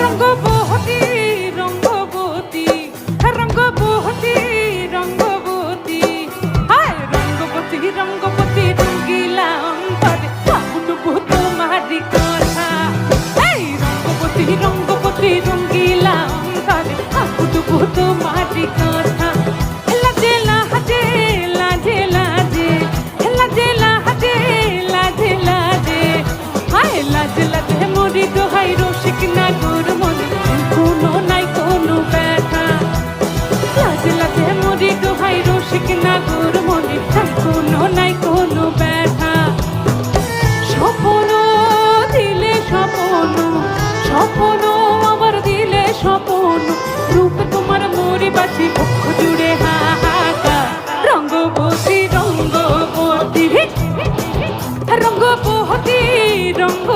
রঙ্গবতী রঙ্গবতী রঙ্গবতী রঙ্গবতী হায় রঙ্গবতী রঙ্গবতী রঙ্গিলা অন্তরে ভাবুটুকু তোমারি কথা এই রঙ্গবতী রঙ্গবতী রঙ্গিলা অন্তরে ভাবুটুকু তোমারি কথা লাজে লাজে লাজে লাজে লাজে লাজে লাজে লাজে হায় লাজে লাজে মরি দোহাই রসিক না গোর মনে কোনো নাই কোনো ব্যথা লাজে লাজে মরি দোহাই রসিক না গোর মনে কোনো নাই কোনো ব্যথা স্বপ্ন দিলে স্বপ্ন স্বপ্ন আবার দিলে স্বপ্ন রূপ তোমার মরি বাঁচি পক্ষ জুড়ে হাহাকা রঙ্গবতী রঙ্গবতী রঙ্গবতী রঙ্গ